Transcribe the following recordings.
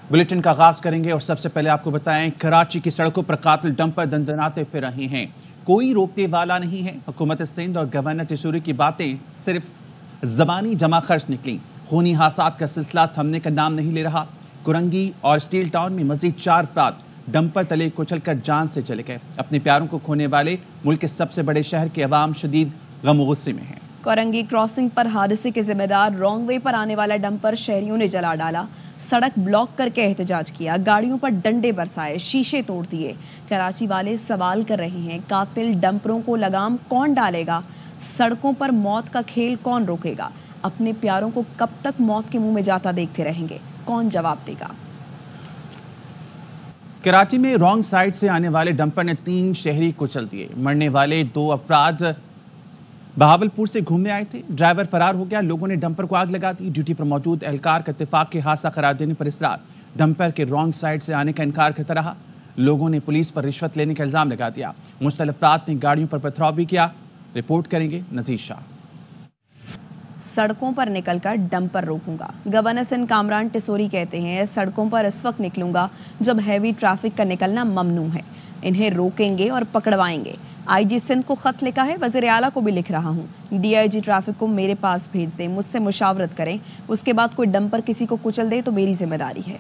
Bulletin का आगाज करेंगे और सबसे पहले आपको बताएं, कराची की सड़कों पर कातिल डंपर दंदनाते फिर रहे हैं। कोई रोकने वाला नहीं है। हुकूमत सिंध और गवर्नर टिसूरी की बातें सिर्फ ज़बानी जमा खर्च निकली। खूनी हादसात का सिलसिला थमने का नाम नहीं ले रहा। कुरंगी और स्टील टाउन में मजीद 4 अफराद डंपर तले कुचल कर जान से चले गए। अपने प्यारों को खोने वाले मुल्क के सबसे बड़े शहर के अवाम शदीद गम गुस्से में हैं। कोरंगी क्रॉसिंग पर हादसे के जिम्मेदार रॉन्ग वे पर आने वाला डंपर शहरियों ने जला डाला। सड़क ब्लॉक करके एहतजाज किया, गाड़ियों पर डंडे बरसाए, शीशे तोड़ दिए। कराची वाले सवाल कर रहे हैं, कातिल डंपरों को लगाम कौन डालेगा? सड़कों पर मौत का खेल कौन रोकेगा? अपने प्यारों को कब तक मौत के मुंह में जाता देखते रहेंगे? कौन जवाब देगा? कराची में रॉन्ग साइड से आने वाले डंपर ने 3 शहरी कुचल दिए। मरने वाले 2 अफराद बहावलपुर से घूमने आए थे। ड्राइवर फरार हो गया। लोगों ने डंपर को आग लगा दी। ड्यूटी पर मौजूद एहलकार का इत्तेफाक के हादसा करार देने पर इसरार। डंपर के रॉन्ग साइड से आने का इनकार करता रहा। लोगों ने पुलिस पर रिश्वत लेने का इल्जाम लगा दिया। मुख्तलिफ अफराद ने गाड़ियों पर पथराव भी किया। रिपोर्ट करेंगे नजीर शाह। सड़कों पर निकलकर डंपर रोकूंगा। गवर्नर सिंध कामरान टिसोरी कहते हैं, सड़कों पर इस वक्त निकलूंगा जब हैवी ट्रैफिक का निकलना ममनू है। इन्हें रोकेंगे और पकड़वाएंगे। आईजी सिंध को खत लिखा है, वज़ीर आला को भी लिख रहा हूँ। डीआईजी ट्रैफिक को मेरे पास भेज दें, मुझसे मुशावरत करें। उसके बाद कोई डंपर किसी को कुचल दे तो मेरी जिम्मेदारी है।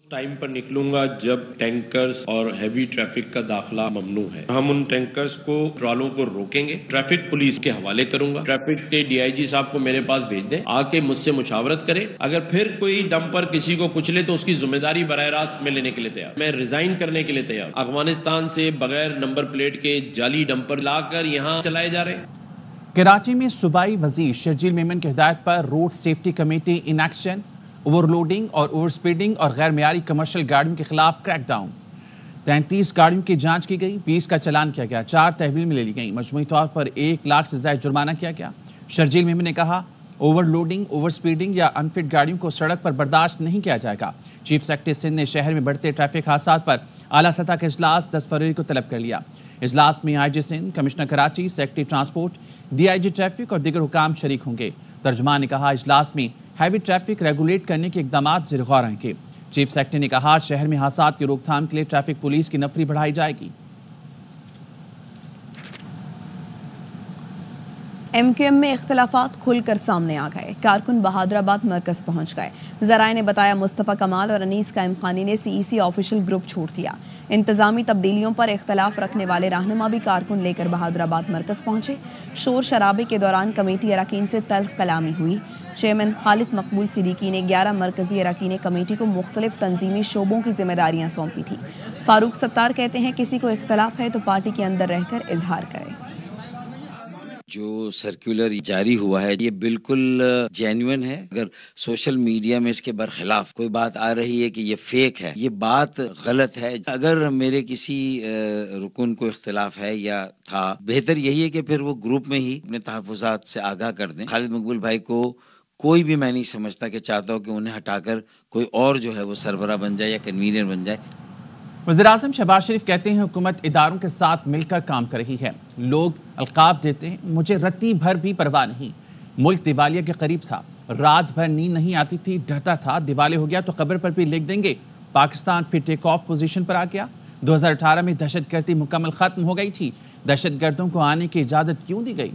टाइम पर निकलूंगा जब टैंकर्स और हैवी ट्रैफिक का दाखिला ममनू है। हम उन टैंकर्स को, ट्रॉलों को रोकेंगे। ट्रैफिक पुलिस के हवाले करूंगा। ट्रैफिक के डीआईजी साहब को मेरे पास भेज दें, आके मुझसे मुशावरत करें। अगर फिर कोई डंपर किसी को कुचले तो उसकी जिम्मेदारी बराह रास्त में लेने के लिए तैयार। मैं रिजाइन करने के लिए तैयार। अफगानिस्तान से बगैर नंबर प्लेट के जाली डंपर लाकर यहाँ चलाए जा रहे हैं। कराची में सूबाई वजीर शर्जील मेमन की हिदायत पर road safety committee in action. Overloading और ओवर स्पीडिंग और गैर मियारी कमर्शियल गाड़ियों के खिलाफ क्रैकडाउन। 33 गाड़ियों की जांच की गई, 20 का चालान किया गया, 4 तहवील में ले ली गई। मजमूई तौर पर 1 लाख से ज्यादा जुर्माना किया गया। शर्जील मेमन ने कहा, ओवरलोडिंग, ओवर स्पीडिंग या अनफिट गाड़ियों को सड़क पर बर्दाश्त नहीं किया जाएगा। चीफ सेक्रेटरी सिंध ने शहर में बढ़ते ट्रैफिक हादसात पर आला सतह का इजलास 10 फरवरी को तलब कर लिया। इजलास में IG Sindh, commissioner Karachi, secretary transport, DIG traffic और दीगर हुकाम शरीक होंगे। तर्जुमान ने कहा, इजलास में हैवी ट्रैफिक रेगुलेट करने के इकदाम ज़ेर गौर रहेंगे। चीफ सेक्रेटरी ने कहा, शहर में हादसात की रोकथाम के लिए ट्रैफिक पुलिस की नफरी बढ़ाई जाएगी। एमक्यूएम में इख्तलाफात खुलकर सामने आ गए। कारकुन बहादुराबाद मरकज पहुंच गए। ज़राए ने बताया, मुस्तफ़ा कमाल और अनीस कायम खानी ने सीईसी ऑफिशियल ग्रुप छोड़ दिया। इंतजामी तब्दीलियों पर इख्तलाफ रखने वाले रहनुमा भी कारकुन लेकर बहादुराबाद मरकज पहुंचे। शोर शराबे के दौरान कमेटी अरकान से तल्ख कलामी हुई। चेयरमैन खालिद मकबूल सिद्दीकी ने 11 मरकजी अरकान कमेटी को मुख्तलिफ तंजीमी शोबों की जिम्मेदारियां सौंपी थी। फारूक सत्तार कहते हैं, किसी को इख्तलाफ है तो पार्टी के अंदर रहकर इजहार करें। जो सर्कुलर जारी हुआ है ये बिल्कुल जेन्युइन है। अगर सोशल मीडिया में इसके बरखिलाफ कोई बात आ रही है कि ये फेक है, ये बात गलत है। अगर मेरे किसी रुकन को इख्तिलाफ है या था, बेहतर यही है कि फिर वो ग्रुप में ही अपने तहफ़्फ़ुज़ात से आगाह कर दें। खालिद मकबूल भाई को कोई भी मैं नहीं समझता कि चाहता हो कि उन्हें हटाकर कोई और जो है वो सरबरा बन जाए या कन्वीनर बन जाए। वज़ीर-ए-आज़म शहबाज शरीफ कहते हैं, हुकूमत इदारों के साथ मिलकर काम कर रही है। लोग अलकाब देते हैं, मुझे रत्ती भर भी परवाह नहीं। मुल्क दिवालिया के करीब था, रात भर नींद नहीं आती थी, डरता था दिवालिया हो गया तो खबर पर भी लिख देंगे पाकिस्तान फिर टेक ऑफ पोजीशन पर आ गया। 2018 में दहशतगर्दी मुकम्मल खत्म हो गई थी। दहशतगर्दों को आने की इजाजत क्यों दी गई?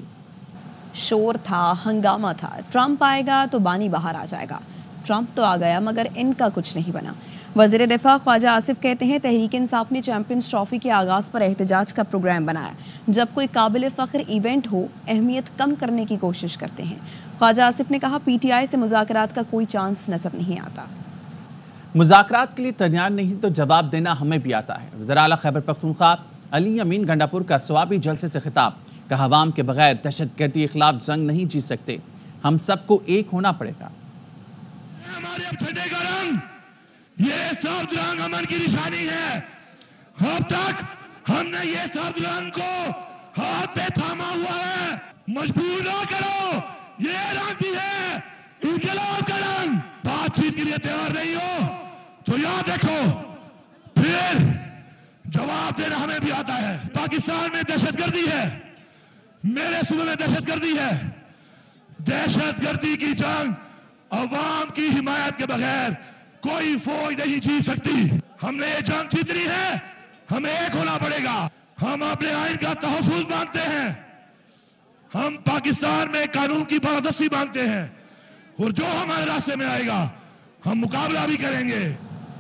शोर था, हंगामा था। ट्रंप आएगा तो बानी बाहर आ जाएगा। ट्रंप तो आ गया मगर इनका कुछ नहीं बना। वज़ीर दिफा ख्वाजा आसिफ कहते हैं, तहरीक इंसाफ ने चैंपियंस ट्रॉफी के आगाज़ पर एहतजाज का प्रोग्राम बनाया। जब कोई काबिल फ़ख्र इवेंट हो, अहमियत कम करने की कोशिश करते हैं। ख्वाजा आसिफ ने कहा, पीटीआई से मुज़ाकरात का कोई चांस नजर नहीं आता। मुज़ाकरात के लिए तैयार नहीं तो जवाब देना हमें भी आता है। वज़ीर आला खैबर पख्तूनख्वा अली अमीन गंडापुर का सवाबी जलसे से खिताब। कहा, अवाम के बगैर दहशतगर्दी के खिलाफ जंग नहीं जीत सकते, हम सबको एक होना पड़ेगा। ये सर्द रंग अमन की निशानी है। अब तक हमने ये सर्द रंग को हाथ पे थामा हुआ है। मजबूर ना करो, ये रंग भी है इंकलाब का रंग। बातचीत के लिए तैयार नहीं हो तो याद रखो, फिर जवाब देना हमें भी आता है। पाकिस्तान में दहशतगर्दी है, मेरे सूबे में दहशतगर्दी है। दहशतगर्दी की जंग عوام کی حمایت کے بغیر کوئی فوج نہیں جیت سکتی. ہم نے یہ جنگ جیتنی ہے, ہمیں ایک ہونا پڑے گا. ہم اپنے آئین کا تحفظ مانگتے ہیں, ہم پاکستان میں قانون کی بالادستی مانگتے ہیں, اور جو ہمارے راستے میں آئے گا ہم مقابلہ بھی کریں گے.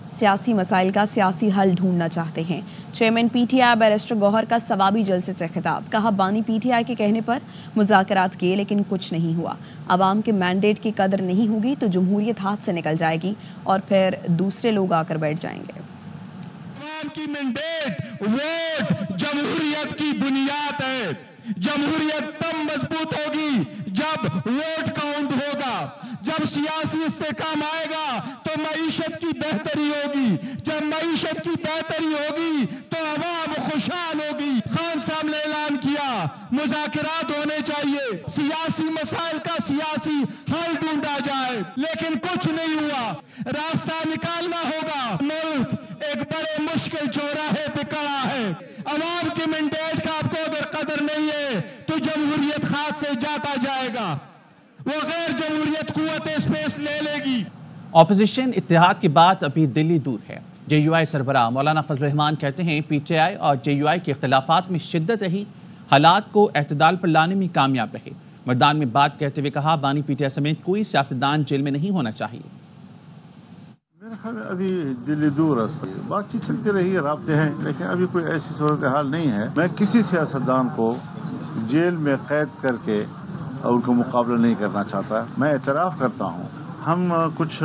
سیاسی مسائل کا سیاسی حل ڈھونڈنا چاہتے ہیں. Chairman P T I barrister Gohar کا ثوابی جلسے سے خطاب. کہا بانی پی ٹی آئی کے کہنے پر مذاکرات کیے لیکن کچھ نہیں ہوا. عوام کے مینڈیٹ کی قدر نہیں ہوگی تو جمہوریت ہاتھ سے نکل جائے گی اور پھر دوسرے لوگ آ کر بیٹھ جائیں گے. عوام کی مینڈیٹ ووٹ جمہوریت کی بنیاد ہے. جمہوریت تب مضبوط ہوگی جب ووٹ کاؤنٹ ہوگا, جب سیاسی استحکام آئے گا تو معیشت کی بہتری ہوگی, جب معیشت کی بہتری ہوگی تو عوام خوشحال ہوگی. خان صاحب نے اعلان کیا مذاکرات ہونے چاہیے, سیاسی مسائل کا سیاسی حل ڈھونڈا جائے, لیکن کچھ نہیں ہوا. راستہ نکالنا ہوگا. ملک ایک بڑے مشکل چوراہے پہ کھڑا ہے. عوام کی مینڈیٹ کا آپ کو اگر قدر نہیں ہے تو جمہوریت ہاتھ سے جاتا جائے گا, وہ غیر جمہوریت قوت اسپیس لے لے گی. اپوزیشن اتحاد کی بات ابھی دلی دور ہے. جے یو آئی سربراہ مولانا فضل الرحمان کہتے ہیں پی ٹی آئی اور جے یو آئی کے اختلافات میں شدت رہی, حالات کو اعتدال پر لانے میں کامیاب رہے. مردان میں بات کہتے ہوئے کہا بانی پی ٹی آئی سمیت کوئی سیاستدان جیل میں نہیں ہونا چاہیے. میرے خیال میں ابھی دلی دور ہے, بات چیت چلتی رہی ہے, رابطے ہیں, لیکن ابھی کوئی ایسی صورتحال نہیں ہے. میں کسی سیاستدان کو جیل میں قید کر کے اور ان کو مقابلہ نہیں کرنا چاہتا. میں اعتراف کرتا ہوں ہم کچھ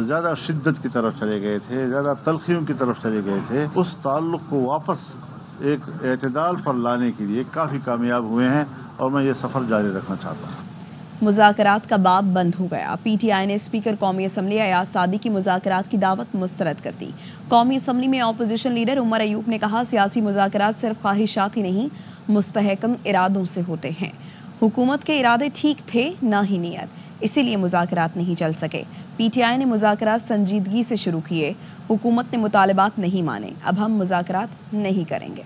زیادہ شدت کی طرف چلے گئے تھے, زیادہ تلخیوں کی طرف چلے گئے تھے. اس تعلق کو واپس ایک اعتدال پر لانے کے لیے کافی کامیاب ہوئے ہیں اور میں یہ سفر جاری رکھنا چاہتا ہوں. مذاکرات کا باب بند ہو گیا. پی ٹی آئی نے اسپیکر قومی اسمبلی ایاز صادق کی مذاکرات کی دعوت مسترد کر دی. قومی اسمبلی میں اپوزیشن لیڈر عمر ایوب نے کہا سیاسی مذاکرات صرف خواہشات ہی نہیں مستحکم ارادوں سے ہوتے ہیں. حکومت کے ارادے ٹھیک تھے نہ ہی نیت, اسی لیے مذاکرات نہیں چل سکے. پی ٹی آئی نے مذاکرات سنجیدگی سے شروع کیے, حکومت نے مطالبات نہیں مانے, اب ہم مذاکرات نہیں کریں گے.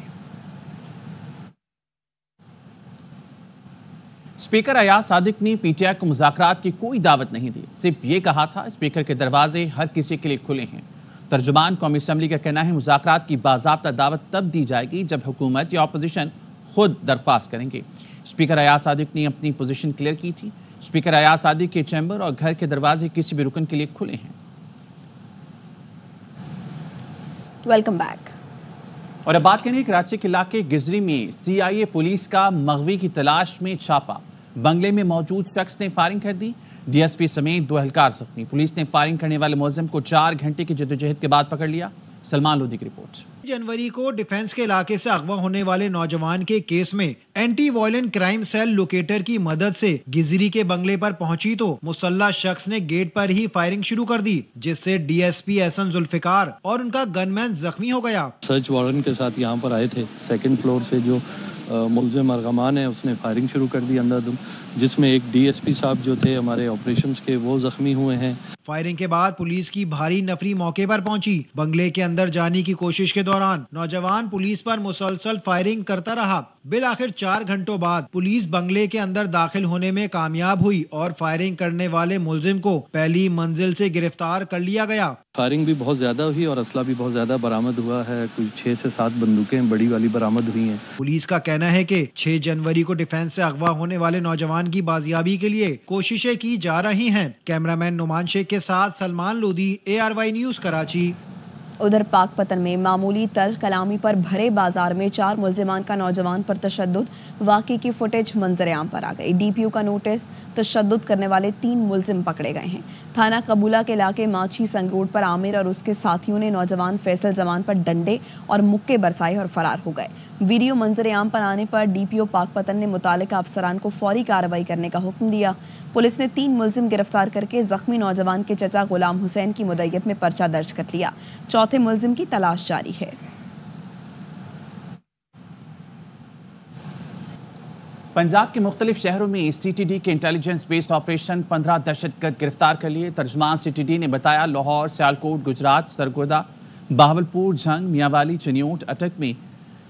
اسپیکر ایاز صادق نے پی ٹی آئی کو مذاکرات کی کوئی دعوت نہیں دی, صرف یہ کہا تھا اسپیکر کے دروازے ہر کسی کے لیے کھلے ہیں. ترجمان قومی اسمبلی کا کہنا ہے مذاکرات کی باضابطہ دعوت تب دی جائے گی جب حکومت یا اپوزیشن خود درخواست کریں گے. اسپیکر ایاز صادق نے اپنی پوزیشن کلیئر کی تھی. اسپیکر ایاز صادق کے چیمبر اور گھر کے دروازے کسی بھی رکن کے لیے کھلے ہیں. Welcome back. اور اب بات کریں کراچی کے علاقے گزری میں سی آئی اے پولیس کا مغوی کی تلاش میں چھاپا. بنگلے میں موجود شخص نے فائرنگ کر دی, ڈی ایس پی سمیت 2 اہلکار زخمی. پولیس نے فائرنگ کرنے والے ملزم کو 4 گھنٹے کی جدوجہد کے بعد پکڑ لیا. سلمان لودھی کی رپورٹ. جنوری کو ڈیفنس کے علاقے سے اغوا ہونے والے نوجوان کے کیس میں anti violent crime cell locator کی مدد سے گزری کے بنگلے پر پہنچی تو مسلح شخص نے گیٹ پر ہی فائرنگ شروع کر دی, جس سے ڈی ایس پی احسن ذوالفقار اور ان کا گن مین زخمی ہو گیا. سرچ وارنٹ کے ساتھ یہاں پر آئے تھے. 2nd فلور سے جو ملزم ارغمان ہے اس نے فائرنگ شروع کر دی اندھادھند, جس میں ایک ڈی ایس پی صاحب جو تھے ہمارے آپریشنز کے وہ زخمی ہوئے ہیں. فائرنگ کے بعد پولیس کی بھاری نفری موقع پر پہنچی. بنگلے کے اندر جانے کی کوشش کے دوران نوجوان پولیس پر مسلسل فائرنگ کرتا رہا. بالآخر 4 گھنٹوں بعد پولیس بنگلے کے اندر داخل ہونے میں کامیاب ہوئی اور فائرنگ کرنے والے ملزم کو پہلی منزل سے گرفتار کر لیا گیا. فائرنگ بھی بہت زیادہ ہوئی اور اسلحہ بھی بہت زیادہ برآمد ہوا ہے. کوئی 6 سے 7 بندوقیں بڑی والی برآمد ہوئی ہیں. پولیس کا کہنا ہے کہ 6 جنوری کو ڈیفنس سے اغوا ہونے والے نوجوان کی بازیابی کے لیے کوششیں کی جا رہی ہیں. کیمرامین نعمان شیخ کے ساتھ سلمان لودھی, ARY نیوز کراچی. ادھر پاک پتن میں معمولی تلخ کلامی پر بھرے بازار میں 4 ملزمان کا نوجوان پر تشدد واقعے کی فوٹیج منظر عام پر آ گئی. ڈی پی او کا نوٹس, تشدد کرنے والے 3 ملزم پکڑے گئے ہیں. تھانہ قبولہ کے علاقے ماچھی سنگ روڈ پر عامر اور اس کے ساتھیوں نے نوجوان فیصل زمان پر ڈنڈے اور مکے برسائے اور فرار ہو گئے. ویڈیو منظر عام پر آنے پر ڈی پی او پاک پتن نے متعلقہ افسران کو فوری کارروائی کرنے کا حکم دیا. پولیس نے 3 ملزم گرفتار کر کے زخمی نوجوان کے چچا غلام حسین کی مدعیت میں پرچہ درج کر لیا. 4تھے ملزم کی تلاش جاری ہے. پنجاب کے مختلف شہروں میں سی ٹی ڈی کے انٹیلیجنس بیس آپریشن 15 دہشت گرد گرفتار کر لیے. ترجمان سی ٹی ڈی نے بتایا لاہور, سیالکوٹ, گجرات, سرگودا, بہاولپور, جھنگ, میاوالی, چنیوٹ, اٹک میں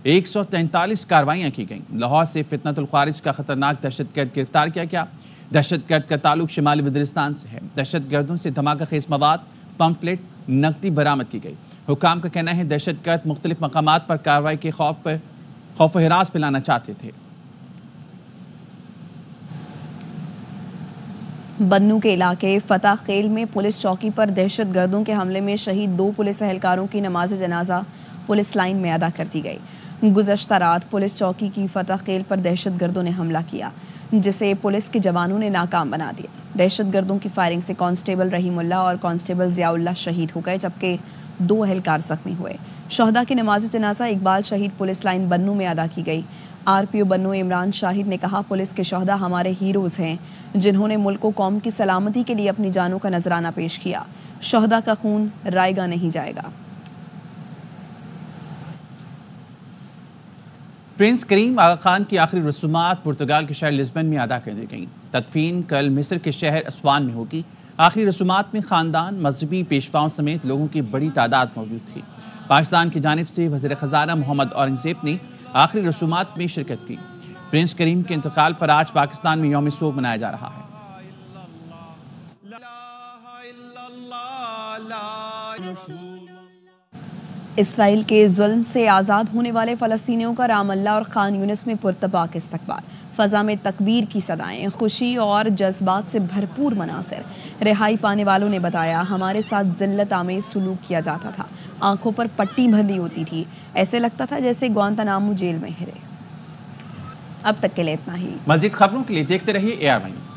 143 کاروائیاں کی گئیں. لاہور سے فتنۃ الخوارج کا خطرناک دہشت گرد گرفتار کیا گیا. दहशत गर्द का ताल्लुक शिमाली वज़ीरिस्तान से है। दहशत गर्दों से धमाका खेज मवाद, पम्फलेट, नकदी बरामद की गई। हुकाम का कहना है दहशत गर्द मुख्तलिफ मकामात पर कार्रवाई के खौफ व हिरास फैलाना चाहते थे। बन्नू के इलाके फतह खेल में पुलिस चौकी पर दहशत गर्दों के हमले में शहीद 2 पुलिस एहलकारों की नमाज जनाजा पुलिस लाइन में अदा कर दी गई। गुज़श्ता रात पुलिस चौकी की फतह खेल पर दहशत गर्दों ने हमला किया, जिसे पुलिस के जवानों ने नाकाम बना दिया। दहशत गर्दों की फायरिंग से कांस्टेबल रहीमुल्लाह और कांस्टेबल ज़ियाउल्लाह शहीद हो गए, जबकि 2 एहलकार जख्मी हुए। शहदा की नमाज जनाजा इकबाल शहीद पुलिस लाइन बन्नू में अदा की गई। RPO बन्नू इमरान शाहिद ने कहा, पुलिस के शहदा हमारे हीरोज़ हैं, जिन्होंने मुल्क को कौम की सलामती के लिए अपनी जानों का नजराना पेश किया। शहदा का खून रायगा नहीं जाएगा। प्रिंस करीम आगा खान की आखिरी रसूमात पुर्तगाल के शहर लिस्बन में अदा कर दी गई। तदफीन कल मिस्र के शहर अस्वान में होगी। आखिरी रसूमात में खानदान, मजहबी पेशवाओं समेत लोगों की बड़ी तादाद मौजूद थी। पाकिस्तान की जानिब से वज़ीर ख़ज़ाना मोहम्मद औरंगज़ेब ने आखिरी रसूमात में शिरकत की। प्रिंस करीम के इंतकाल पर आज पाकिस्तान में यौम सोग मनाया जा रहा है। इसराइल के जुल्म से आज़ाद होने वाले फ़लस्तीनियों का रामल्ला और खान यूनिस में पुरतबाक इस्तकबाल। फ़ज़ा में तकबीर की सदाएं, खुशी और जज्बात से भरपूर मनासिर। रिहाई पाने वालों ने बताया, हमारे साथ ज़िल्लत आमेज़ सलूक किया जाता था, आंखों पर पट्टी बंधी होती थी, ऐसे लगता था जैसे ग्वांतानामो जेल में हिरे। अब तक के लिए इतना ही। मज़ीद खबरों के लिए देखते रहिए AR1 न्यूज़।